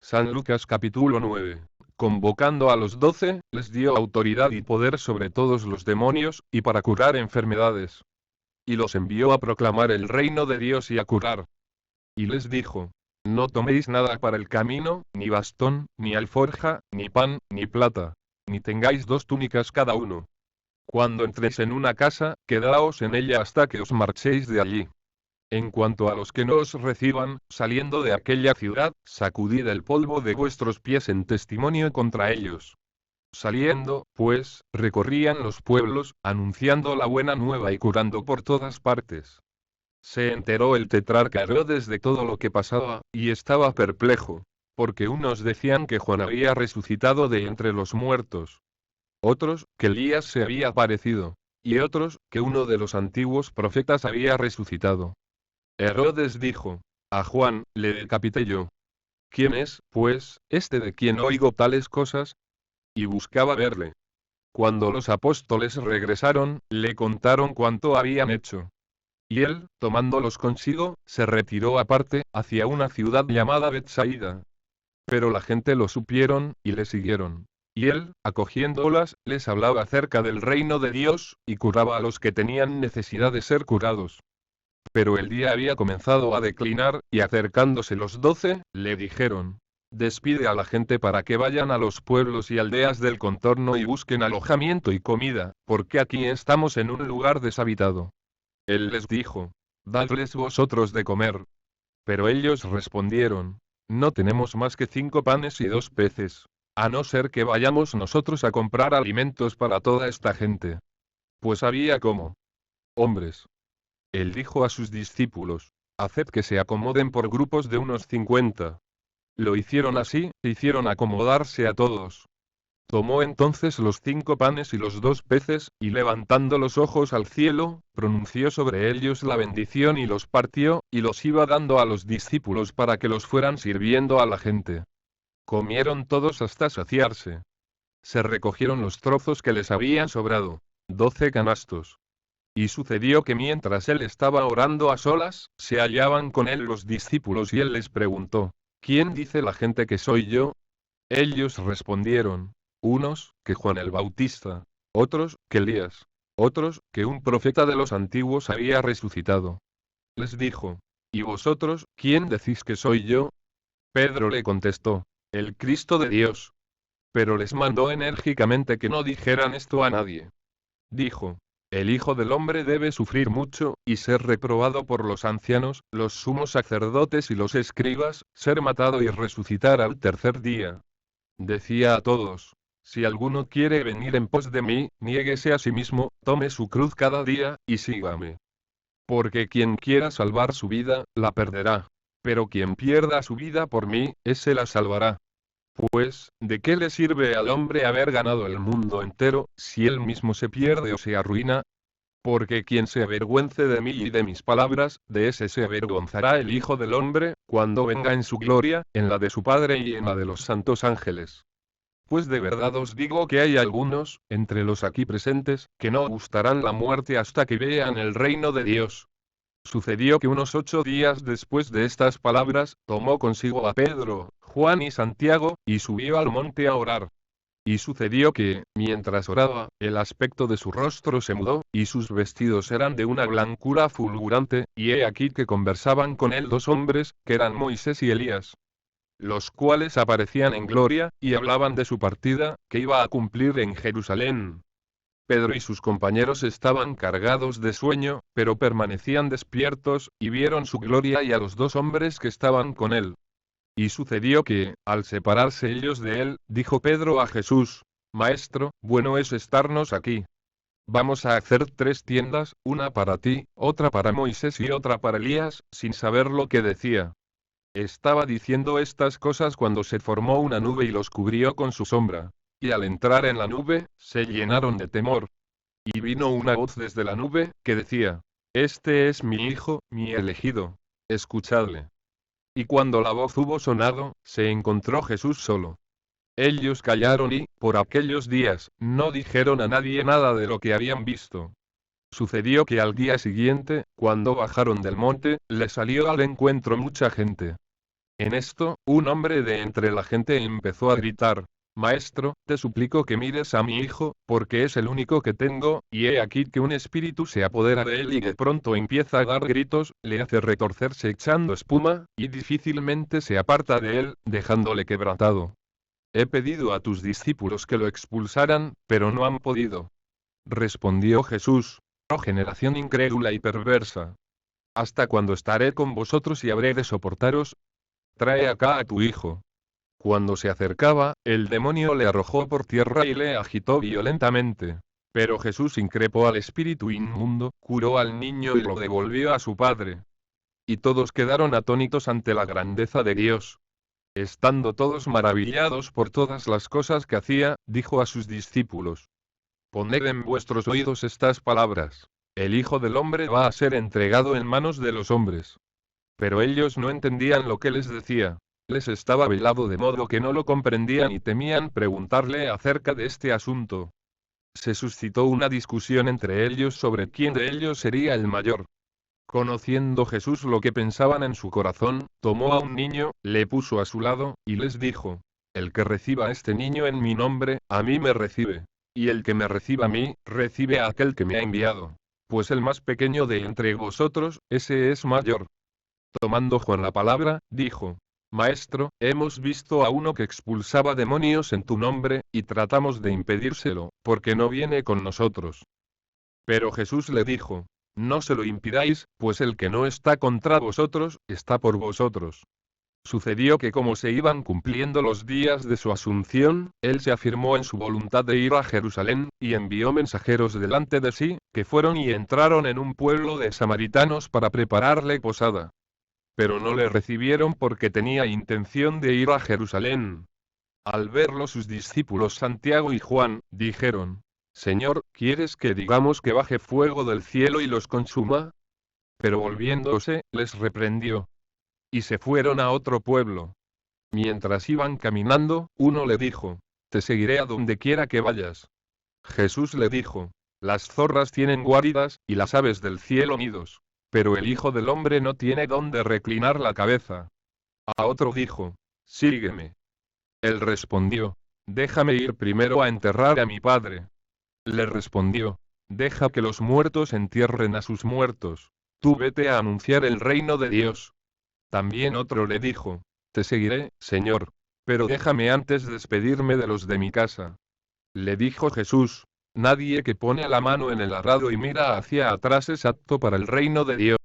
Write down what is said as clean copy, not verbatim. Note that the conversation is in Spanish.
San Lucas capítulo 9. Convocando a los 12, les dio autoridad y poder sobre todos los demonios, y para curar enfermedades. Y los envió a proclamar el reino de Dios y a curar. Y les dijo: No toméis nada para el camino, ni bastón, ni alforja, ni pan, ni plata. Ni tengáis dos túnicas cada uno. Cuando entréis en una casa, quedaos en ella hasta que os marchéis de allí. En cuanto a los que no os reciban, saliendo de aquella ciudad, sacudid el polvo de vuestros pies en testimonio contra ellos. Saliendo, pues, recorrían los pueblos, anunciando la buena nueva y curando por todas partes. Se enteró el tetrarca Herodes de todo lo que pasaba, y estaba perplejo, porque unos decían que Juan había resucitado de entre los muertos, otros, que Elías se había aparecido, y otros, que uno de los antiguos profetas había resucitado. Herodes dijo: A Juan, le decapité yo. ¿Quién es, pues, este de quien oigo tales cosas? Y buscaba verle. Cuando los apóstoles regresaron, le contaron cuánto habían hecho. Y él, tomándolos consigo, se retiró aparte, hacia una ciudad llamada Betsaida. Pero la gente lo supieron, y le siguieron. Y él, acogiéndolas, les hablaba acerca del reino de Dios, y curaba a los que tenían necesidad de ser curados. Pero el día había comenzado a declinar, y acercándose los 12, le dijeron: Despide a la gente para que vayan a los pueblos y aldeas del contorno y busquen alojamiento y comida, porque aquí estamos en un lugar deshabitado. Él les dijo: Dadles vosotros de comer. Pero ellos respondieron: No tenemos más que 5 panes y 2 peces. A no ser que vayamos nosotros a comprar alimentos para toda esta gente. Pues había como hombres. Él dijo a sus discípulos: Haced que se acomoden por grupos de unos 50. Lo hicieron así, hicieron acomodarse a todos. Tomó entonces los 5 panes y los 2 peces, y levantando los ojos al cielo, pronunció sobre ellos la bendición y los partió, y los iba dando a los discípulos para que los fueran sirviendo a la gente. Comieron todos hasta saciarse. Se recogieron los trozos que les habían sobrado, 12 canastos. Y sucedió que mientras él estaba orando a solas, se hallaban con él los discípulos y él les preguntó: ¿Quién dice la gente que soy yo? Ellos respondieron: unos, que Juan el Bautista; otros, que Elías; otros, que un profeta de los antiguos había resucitado. Les dijo: ¿Y vosotros, quién decís que soy yo? Pedro le contestó: El Cristo de Dios. Pero les mandó enérgicamente que no dijeran esto a nadie. Dijo: El Hijo del Hombre debe sufrir mucho, y ser reprobado por los ancianos, los sumos sacerdotes y los escribas, ser matado y resucitar al tercer día. Decía a todos: Si alguno quiere venir en pos de mí, niéguese a sí mismo, tome su cruz cada día, y sígame. Porque quien quiera salvar su vida, la perderá. Pero quien pierda su vida por mí, ese la salvará. Pues, ¿de qué le sirve al hombre haber ganado el mundo entero, si él mismo se pierde o se arruina? Porque quien se avergüence de mí y de mis palabras, de ese se avergonzará el Hijo del Hombre, cuando venga en su gloria, en la de su Padre y en la de los santos ángeles. Pues de verdad os digo que hay algunos, entre los aquí presentes, que no gustarán la muerte hasta que vean el reino de Dios. Sucedió que unos 8 días después de estas palabras, tomó consigo a Pedro, Juan y Santiago, y subió al monte a orar. Y sucedió que, mientras oraba, el aspecto de su rostro se mudó, y sus vestidos eran de una blancura fulgurante, y he aquí que conversaban con él 2 hombres, que eran Moisés y Elías, los cuales aparecían en gloria, y hablaban de su partida, que iba a cumplir en Jerusalén. Pedro y sus compañeros estaban cargados de sueño, pero permanecían despiertos, y vieron su gloria y a los 2 hombres que estaban con él. Y sucedió que, al separarse ellos de él, dijo Pedro a Jesús: Maestro, bueno es estarnos aquí. Vamos a hacer 3 tiendas, una para ti, otra para Moisés y otra para Elías, sin saber lo que decía. Estaba diciendo estas cosas cuando se formó una nube y los cubrió con su sombra. Y al entrar en la nube, se llenaron de temor. Y vino una voz desde la nube, que decía: Este es mi Hijo, mi elegido. Escuchadle. Y cuando la voz hubo sonado, se encontró Jesús solo. Ellos callaron y, por aquellos días, no dijeron a nadie nada de lo que habían visto. Sucedió que al día siguiente, cuando bajaron del monte, les salió al encuentro mucha gente. En esto, un hombre de entre la gente empezó a gritar: Maestro, te suplico que mires a mi hijo, porque es el único que tengo, y he aquí que un espíritu se apodera de él y de pronto empieza a dar gritos, le hace retorcerse echando espuma, y difícilmente se aparta de él, dejándole quebrantado. He pedido a tus discípulos que lo expulsaran, pero no han podido. Respondió Jesús: Oh generación incrédula y perversa. ¿Hasta cuándo estaré con vosotros y habré de soportaros? Trae acá a tu hijo. Cuando se acercaba, el demonio le arrojó por tierra y le agitó violentamente. Pero Jesús increpó al espíritu inmundo, curó al niño y lo devolvió a su padre. Y todos quedaron atónitos ante la grandeza de Dios. Estando todos maravillados por todas las cosas que hacía, dijo a sus discípulos: Poned en vuestros oídos estas palabras. El Hijo del Hombre va a ser entregado en manos de los hombres. Pero ellos no entendían lo que les decía. Les estaba velado de modo que no lo comprendían y temían preguntarle acerca de este asunto. Se suscitó una discusión entre ellos sobre quién de ellos sería el mayor. Conociendo Jesús lo que pensaban en su corazón, tomó a un niño, le puso a su lado, y les dijo: El que reciba a este niño en mi nombre, a mí me recibe. Y el que me reciba a mí, recibe a aquel que me ha enviado. Pues el más pequeño de entre vosotros, ese es mayor. Tomando Juan la palabra, dijo: Maestro, hemos visto a uno que expulsaba demonios en tu nombre, y tratamos de impedírselo, porque no viene con nosotros. Pero Jesús le dijo: No se lo impidáis, pues el que no está contra vosotros, está por vosotros. Sucedió que como se iban cumpliendo los días de su asunción, él se afirmó en su voluntad de ir a Jerusalén, y envió mensajeros delante de sí, que fueron y entraron en un pueblo de samaritanos para prepararle posada. Pero no le recibieron porque tenía intención de ir a Jerusalén. Al verlo sus discípulos Santiago y Juan, dijeron: Señor, ¿quieres que digamos que baje fuego del cielo y los consuma? Pero volviéndose, les reprendió. Y se fueron a otro pueblo. Mientras iban caminando, uno le dijo: Te seguiré a donde quiera que vayas. Jesús le dijo: Las zorras tienen guaridas, y las aves del cielo nidos. Pero el Hijo del Hombre no tiene dónde reclinar la cabeza. A otro dijo: Sígueme. Él respondió: Déjame ir primero a enterrar a mi padre. Le respondió: Deja que los muertos entierren a sus muertos. Tú vete a anunciar el reino de Dios. También otro le dijo: Te seguiré, Señor. Pero déjame antes despedirme de los de mi casa. Le dijo Jesús: Nadie que pone la mano en el arado y mira hacia atrás es apto para el reino de Dios.